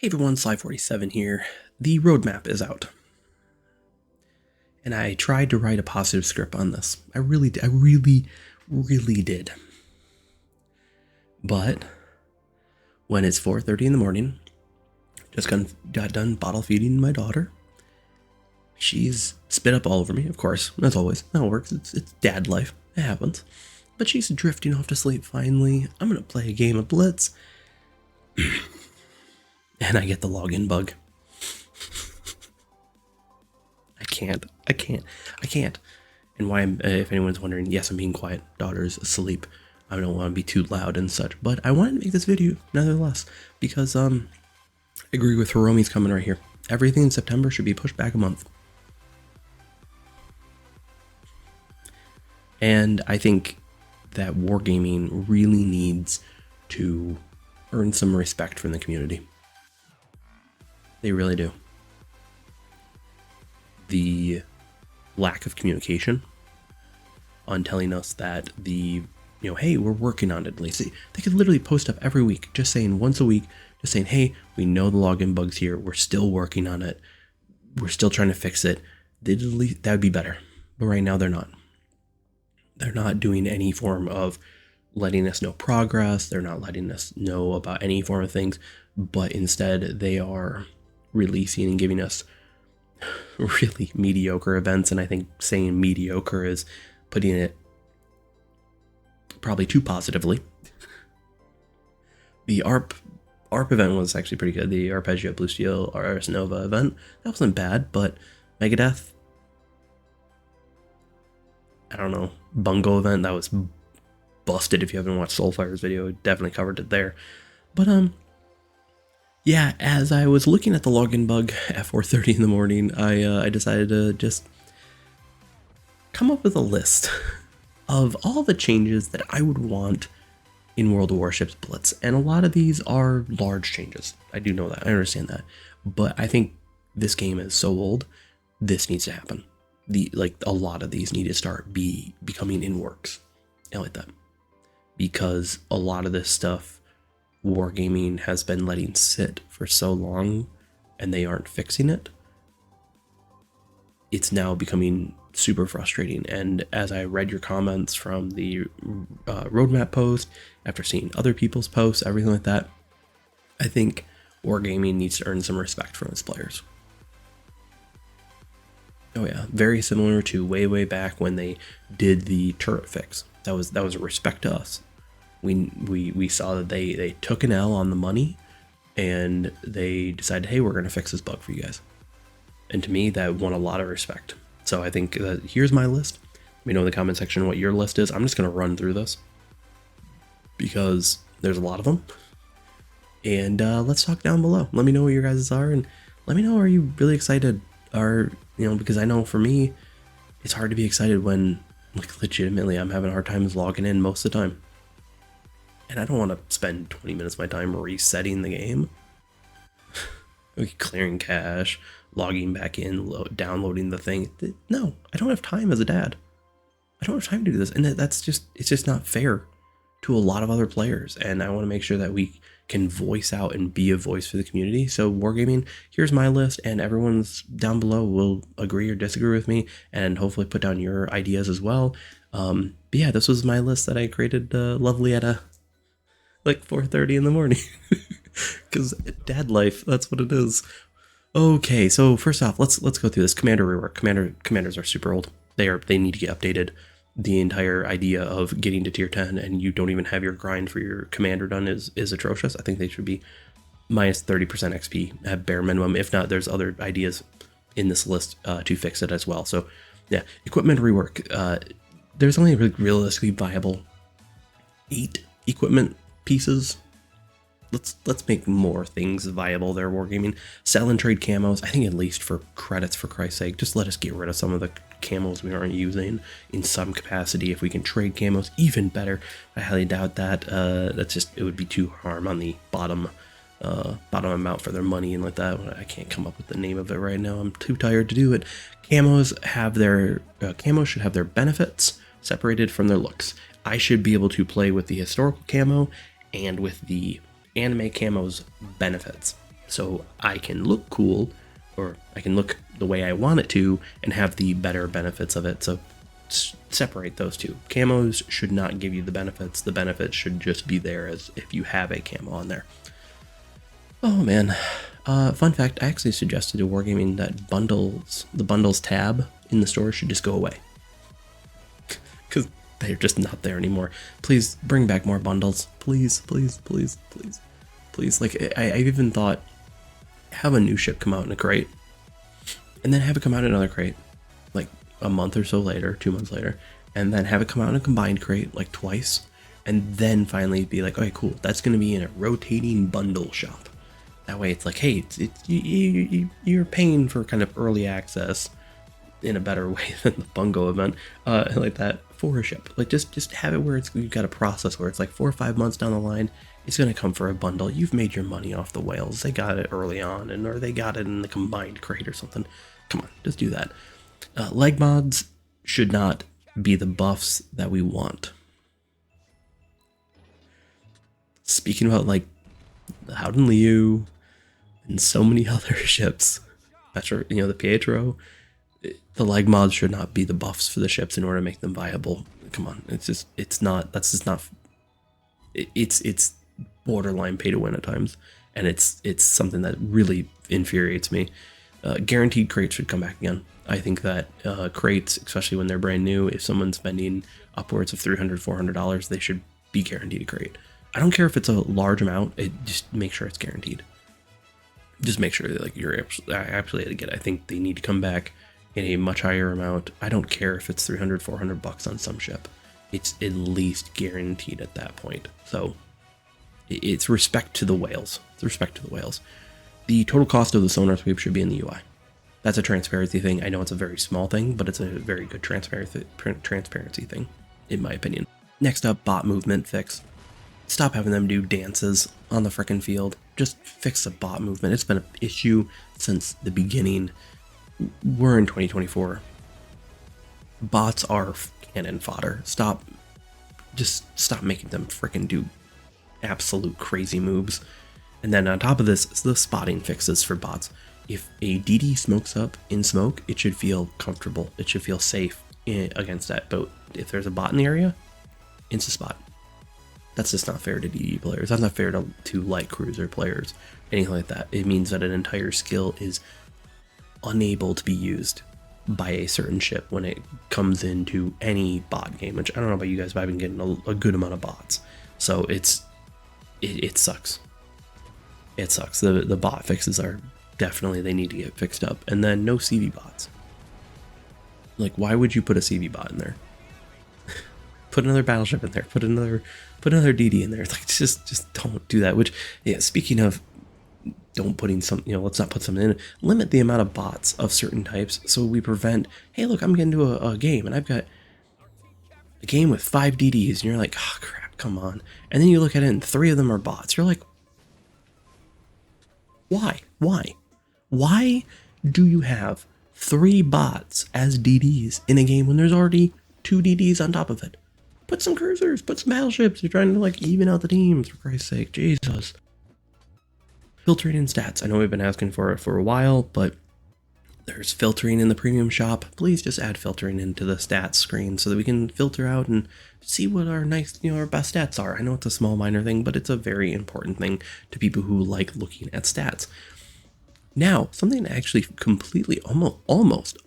Hey everyone, Sly47 here. The roadmap is out. And I tried to write a positive script on this. I really did. But when it's 4:30 in the morning, just got done bottle feeding my daughter. She's spit up all over me, of course, as always. That works. It's dad life. It happens. But she's drifting off to sleep finally. I'm gonna play a game of Blitz. And I get the login bug. I can't. And why if anyone's wondering, yes, I'm being quiet. Daughter's asleep. I don't want to be too loud and such. But I wanted to make this video, nevertheless, because I agree with Hiromi's comment right here. Everything in September should be pushed back a month. And I think that wargaming really needs to earn some respect from the community. They really do. The lack of communication on telling us that hey, we're working on it. At least they could literally post up every week, just saying once a week, just saying, hey, we know the login bug's here. We're still working on it. We're still trying to fix it. That would be better. But right now they're not. They're not doing any form of letting us know progress. They're not letting us know about any form of things, but instead they are releasing and giving us really mediocre events. And I think saying mediocre is putting it probably too positively. The ARP event was actually pretty good. The Arpeggio Blue Steel Ars Nova event, that wasn't bad, but Megadeth, I don't know, Bungo event, that was busted. If you haven't watched Soulfire's video, definitely covered it there. But yeah, as I was looking at the login bug at 4:30 in the morning, I decided to just come up with a list of all the changes that I would want in World of Warships Blitz. And a lot of these are large changes. I do know that. I understand that. But I think this game is so old, this needs to happen. A lot of these need to start becoming in works. I like that. Because a lot of this stuff wargaming has been letting sit for so long and they aren't fixing it. It's now becoming super frustrating. And as I read your comments from the roadmap post, after seeing other people's posts, everything like that, I think wargaming needs to earn some respect from its players. Oh yeah, very similar to way back when they did the turret fix. That was a respect to us. We saw that they took an L on the money and they decided, hey, we're going to fix this bug for you guys. And to me, that won a lot of respect. So I think that here's my list. Let me know in the comment section what your list is. I'm just going to run through this because there's a lot of them. And let's talk down below. Let me know what your guys are, and let me know, are you really excited? Because I know for me, it's hard to be excited when, legitimately, I'm having a hard time logging in most of the time. And I don't want to spend 20 minutes of my time resetting the game. Clearing cache, logging back in, downloading the thing. No, I don't have time as a dad. I don't have time to do this. And it's just not fair to a lot of other players. And I want to make sure that we can voice out and be a voice for the community. So wargaming, here's my list, and everyone's down below will agree or disagree with me and hopefully put down your ideas as well. But yeah, this was my list that I created lovely at 4:30 in the morning. Because dad life, that's what it is. Okay, so first off, let's go through this commander rework. Commanders are super old. They need to get updated. The entire idea of getting to tier 10 and you don't even have your grind for your commander done is atrocious. I think they should be minus 30% XP at bare minimum. If not, there's other ideas in this list to fix it as well. So yeah, equipment rework. There's only realistically viable 8 equipment pieces. Let's make more things viable there, wargaming. Sell and trade camos. I think at least for credits, for Christ's sake, just let us get rid of some of the camos we aren't using in some capacity. If we can trade camos, even better. I highly doubt that. It would be too harm on the bottom amount for their money and like that. I can't come up with the name of it right now. I'm too tired to do it. Camos should have their benefits separated from their looks. I should be able to play with the historical camo and with the anime camo's benefits. so I can look cool, or I can look the way I want it to and have the better benefits of it. So separate those two. Camos should not give you the benefits. The benefits should just be there as if you have a camo on there. Oh man. Fun fact, I actually suggested to Wargaming that the bundles tab in the store should just go away. Because they're just not there anymore. Please bring back more bundles. Please, please, please, please. Please. Like, I've even thought, have a new ship come out in a crate, and then have it come out in another crate, like a month or so later, 2 months later, and then have it come out in a combined crate, like twice, and then finally be like, okay, cool, that's going to be in a rotating bundle shop. That way it's like, hey, you're paying for kind of early access in a better way than the Bungo event, like that, for a ship. Like, just have it where you've got a process where it's like 4 or 5 months down the line, it's going to come for a bundle. You've made your money off the whales. They got it early on, or they got it in the combined crate or something. Come on, just do that. Leg mods should not be the buffs that we want. Speaking about, like, the Howden Liu and so many other ships, the Pietro, the leg mods should not be the buffs for the ships in order to make them viable. Come on, it's borderline pay to win at times, and it's something that really infuriates me. Guaranteed crates should come back again. I think that crates, especially when they're brand new, if someone's spending upwards of $300, $400, they should be guaranteed a crate. I don't care if it's a large amount, just make sure it's guaranteed. Just make sure that, like, you're absolutely able to get it. I think they need to come back in a much higher amount. I don't care if it's $300, $400 on some ship. It's at least guaranteed at that point. So it's respect to the whales. It's respect to the whales. The total cost of the sonar sweep should be in the UI. That's a transparency thing. I know it's a very small thing, but it's a very good transparency thing, in my opinion. Next up, bot movement fix. Stop having them do dances on the frickin' field. Just fix the bot movement. It's been an issue since the beginning. We're in 2024. Bots are cannon fodder. Just stop making them frickin' do absolute crazy moves. And then on top of this, it's the spotting fixes for bots. If a DD smokes up in smoke, it should feel comfortable. It should feel safe against that. But if there's a bot in the area, insta spot. That's just not fair to DD players. That's not fair to light cruiser players, anything like that. It means that an entire skill is unable to be used by a certain ship when it comes into any bot game, which I don't know about you guys, but I've been getting a good amount of bots. So it sucks. It sucks. The bot fixes are definitely, they need to get fixed up. And then no CV bots. Like, why would you put a CV bot in there? Put another battleship in there. Put another DD in there. Like, just don't do that. Which, yeah, speaking of don't putting some, let's not put something in. Limit the amount of bots of certain types so we prevent, hey, look, I'm getting to a game and I've got a game with 5 DDs and you're like, oh crap, come on. And then you look at it and 3 of them are bots. You're like, why? Why do you have 3 bots as DDs in a game when there's already 2 DDs on top of it? Put some cruisers, put some battleships. You're trying to, like, even out the teams, for Christ's sake. Jesus. Filtering in stats. I know we've been asking for it for a while, but there's filtering in the premium shop. Please just add filtering into the stats screen so that we can filter out and see what our our best stats are. I know it's a small minor thing, but it's a very important thing to people who like looking at stats. Now, something I actually completely almost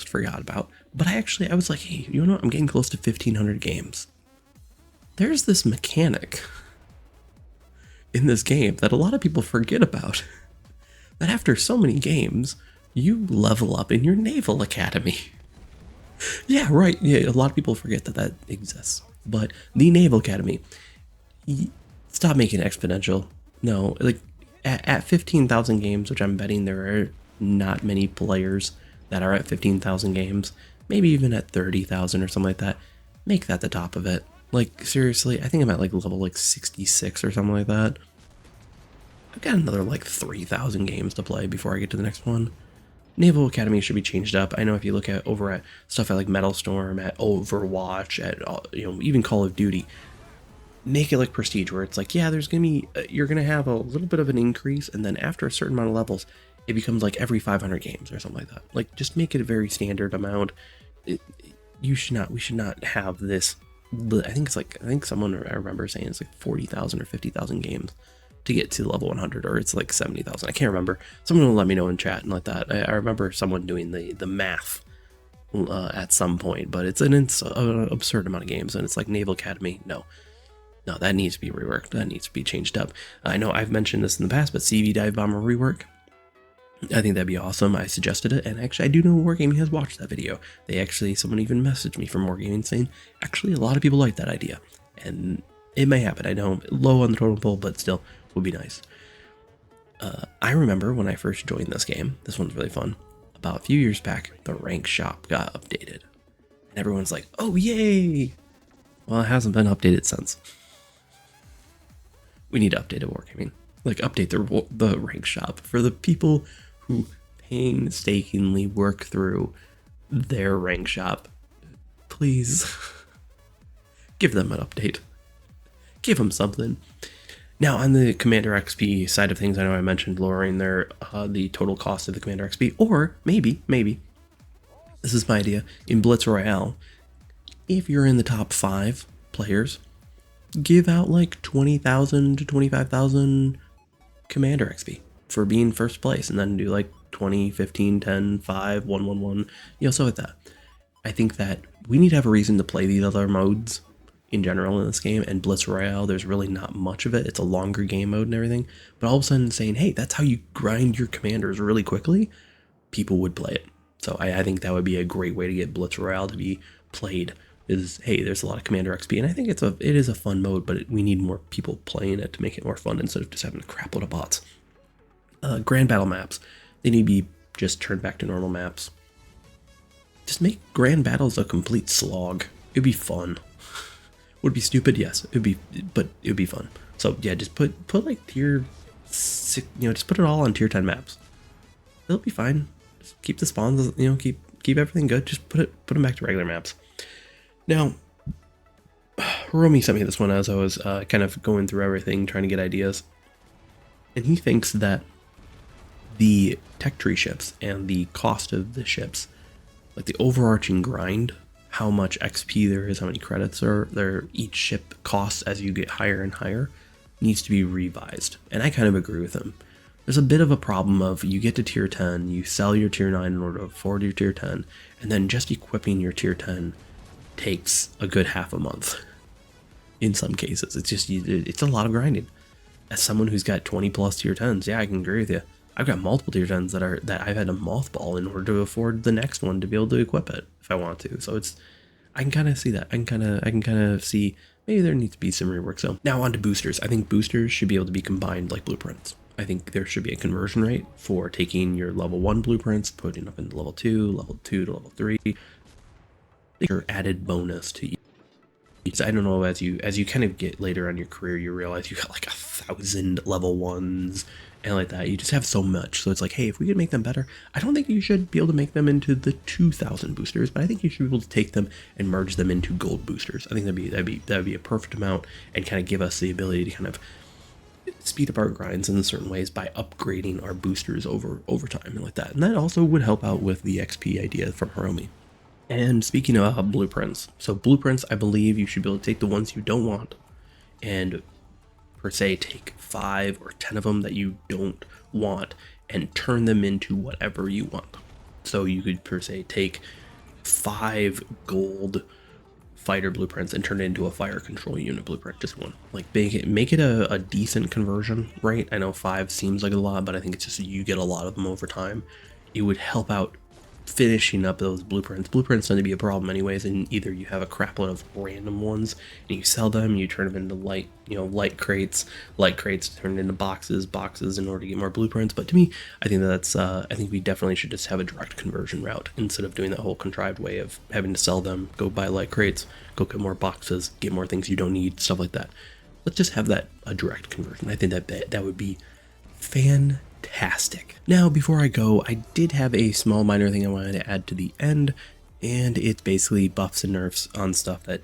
forgot about, but I was like, hey, you know what? I'm getting close to 1,500 games. There's this mechanic in this game that a lot of people forget about. That after so many games, you level up in your naval academy. Yeah, right. Yeah, a lot of people forget that exists. But the naval academy, stop making it exponential. No, like at 15,000 games, which I'm betting there are not many players that are at 15,000 games, maybe even at 30,000 or something like that, make that the top of it. Like, seriously, I think I'm at like level like 66 or something like that. I've got another like 3,000 games to play before I get to the next one. Naval Academy should be changed up. I know if you look at over at stuff at like Metal Storm, at Overwatch, at even Call of Duty, make it like Prestige, where it's like, yeah, there's gonna be, you're gonna have a little bit of an increase, and then after a certain amount of levels, it becomes like every 500 games or something like that. Like, just make it a very standard amount. We should not have this. I think someone, I remember saying it's like 40,000 or 50,000 games to get to level 100, or it's like 70,000. I can't remember. Someone will let me know in chat and like that. I remember someone doing the math at some point, but it's an absurd amount of games, and it's like Naval Academy. No, that needs to be reworked. That needs to be changed up. I know I've mentioned this in the past, but CV Dive Bomber rework, I think that'd be awesome. I suggested it, and actually I do know Wargaming has watched that video. Someone even messaged me from Wargaming saying, actually a lot of people like that idea, and it may happen. I know low on the totem pole, but still would be nice. I remember when I first joined this game, this one's really fun, about a few years back, the rank shop got updated, and everyone's like, oh yay! Well, it hasn't been updated since. We need to update it, Wargaming. Like, update the rank shop for the people who painstakingly work through their rank shop. Please give them an update. Give them something. Now, on the Commander XP side of things, I know I mentioned lowering the total cost of the Commander XP, or maybe, this is my idea, in Blitz Royale, if you're in the top 5 players, give out like 20,000 to 25,000 Commander XP for being first place, and then do like 20, 15, 10, 5, 1, 1, 1, so like that. I think that we need to have a reason to play these other modes in general in this game, and Blitz Royale, there's really not much of it. It's a longer game mode and everything, but all of a sudden saying, hey, that's how you grind your commanders really quickly, people would play it. So I think that would be a great way to get Blitz Royale to be played, is, hey, there's a lot of Commander XP, and I think it is a fun mode, but we need more people playing it to make it more fun instead of just having a crap load of bots. Grand Battle maps, they need to be just turned back to normal maps. Just make Grand Battles a complete slog. It'd be fun. Would it be stupid? Yes, but it would be fun. So yeah, just put like tier 6, just put it all on tier 10 maps. It'll be fine. Just keep the spawns, keep everything good. Just put them back to regular maps. Now, Romy sent me this one as I was kind of going through everything, trying to get ideas. And he thinks that the tech tree ships and the cost of the ships, like the overarching grind, how much XP there is, how many credits are there, each ship costs as you get higher and higher, needs to be revised. And I kind of agree with him. There's a bit of a problem of you get to tier 10, you sell your tier 9 in order to afford your tier 10, and then just equipping your tier 10 takes a good half a month. In some cases, it's a lot of grinding. As someone who's got 20 plus tier 10s, yeah, I can agree with you. I've got multiple tier 10s that I've had to mothball in order to afford the next one to be able to equip it if I want to. So I can kind of see that. I can kind of see maybe there needs to be some rework. So now on to boosters. I think boosters should be able to be combined like blueprints. I think there should be a conversion rate for taking your level 1 blueprints, putting up into level 2 to level 3. Your added bonus to you. I don't know, as you kind of get later on your career, you realize you got like 1,000 level 1s and like that. You just have so much. So it's like, hey, if we could make them better, I don't think you should be able to make them into the 2,000 boosters, but I think you should be able to take them and merge them into gold boosters. I think that'd be a perfect amount, and kind of give us the ability to kind of speed up our grinds in certain ways by upgrading our boosters over time and like that. And that also would help out with the XP idea from Hiromi. And speaking of blueprints, so blueprints, I believe you should be able to take the ones you don't want and per se take 5 or 10 of them that you don't want and turn them into whatever you want. So you could per se take 5 gold fighter blueprints and turn it into a fire control unit blueprint, just one. Like make it a decent conversion rate. I know 5 seems like a lot, but I think it's just you get a lot of them over time. It would help out finishing up those blueprints. Blueprints tend to be a problem anyways, and either you have a crap load of random ones and you sell them, you turn them into light crates turn into boxes in order to get more blueprints. But to me, I think I think we definitely should just have a direct conversion route instead of doing that whole contrived way of having to sell them, go buy light crates, go get more boxes, get more things you don't need, stuff like that. Let's just have a direct conversion. I think that would be fantastic. Now, before I go, I did have a small minor thing I wanted to add to the end, and it's basically buffs and nerfs on stuff that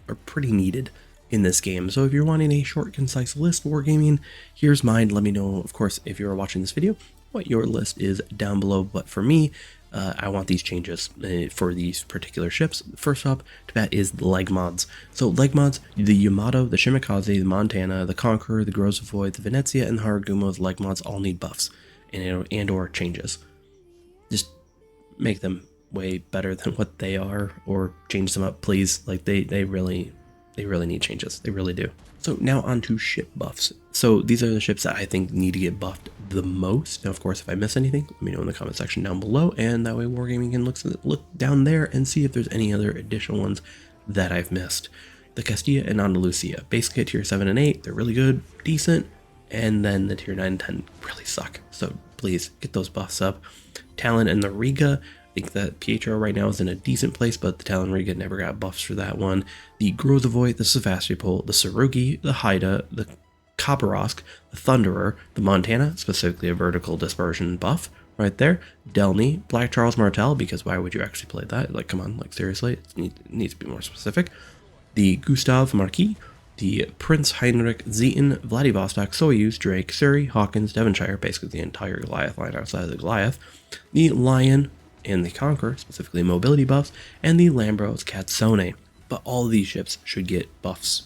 are pretty needed. in this game. So if you're wanting a short, concise list for Wargaming, here's mine. Let me know, of course, if you're watching this video, what your list is down below. But for me, I want these changes for these particular ships. First up to bat is the leg mods. So leg mods, the Yamato, the Shimikaze, the Montana, the Conqueror, the Grozavoy, the Venezia, and the Haragumo's leg mods all need buffs and or changes. Just make them way better than what they are, or change them up, please. Like they really need changes. They really do. So now on to ship buffs. So these are the ships that I think need to get buffed the most. Now, of course, if I miss anything, let me know in the comment section down below, and that way Wargaming can look down there and see if there's any other additional ones that I've missed. The Castilla and Andalusia, basically at tier 7 and 8, they're really good, decent, and then the tier 9 and 10 really suck. So please get those buffs up. Talon and the Riga, I think that Pietro right now is in a decent place, but the Talon Riga never got buffs for that one. The Grozavoy, the Sevastopol, the Sarugi, the Haida, the Khabarovsk, the Thunderer, the Montana, specifically a vertical dispersion buff right there. Delny, Black Charles Martel, because why would you actually play that? Like, come on, like seriously, it needs to be more specific. The Gustav Marquis, the Prince Heinrich, Zeton, Vladivostok, Soyuz, Drake, Surrey, Hawkins, Devonshire, basically the entire Goliath line outside of the Goliath. The Lion and the Conqueror, specifically mobility buffs, and the Lambros Catsone. But all of these ships should get buffs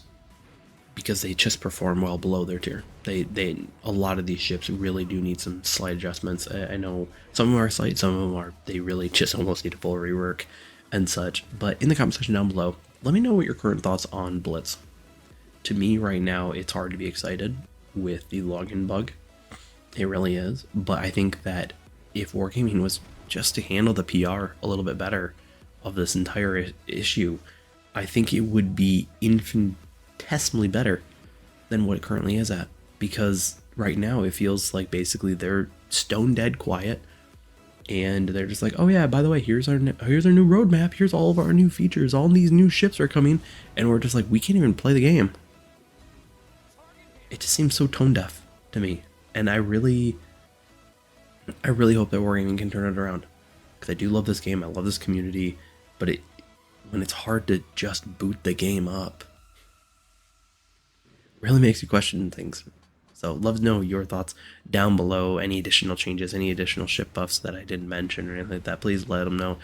because they just perform well below their tier. A lot of these ships really do need some slight adjustments. I know some of them are slight, some of them are, they really just almost need a full rework and such. But in the comment section down below, let me know what your current thoughts on Blitz. To me right now, it's hard to be excited with the login bug. It really is. But I think that if Wargaming was just to handle the PR a little bit better of this entire issue, I think it would be infinitesimally better than what it currently is at. Because right now it feels like basically they're stone dead quiet, and they're just like, oh yeah, by the way, here's our new roadmap, here's all of our new features, all these new ships are coming, and we're just like, we can't even play the game. It just seems so tone deaf to me, and I really hope that Wargaming can turn it around, because I do love this game, I love this community, but when it's hard to just boot the game up, it really makes you question things. So love to know your thoughts down below, any additional changes, any additional ship buffs that I didn't mention or anything like that, please let them know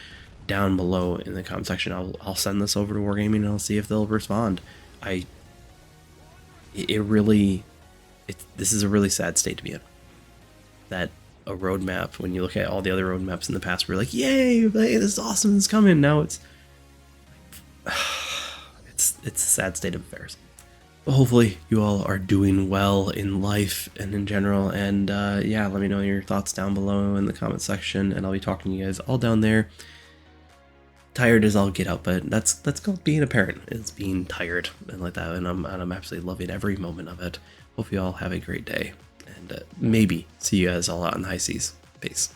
down below in the comment section. I'll send this over to Wargaming and I'll see if they'll respond. This is a really sad state to be in. That a roadmap, when you look at all the other roadmaps in the past, we're like, yay, this is awesome, it's coming. Now it's a sad state of affairs. But hopefully you all are doing well in life and in general, and yeah, let me know your thoughts down below in the comment section, and I'll be talking to you guys all down there. Tired as I'll get out, but that's called being a parent. It's being tired and like that, and I'm absolutely loving every moment of it. Hope you all have a great day, and maybe see you guys all out in the high seas. Peace.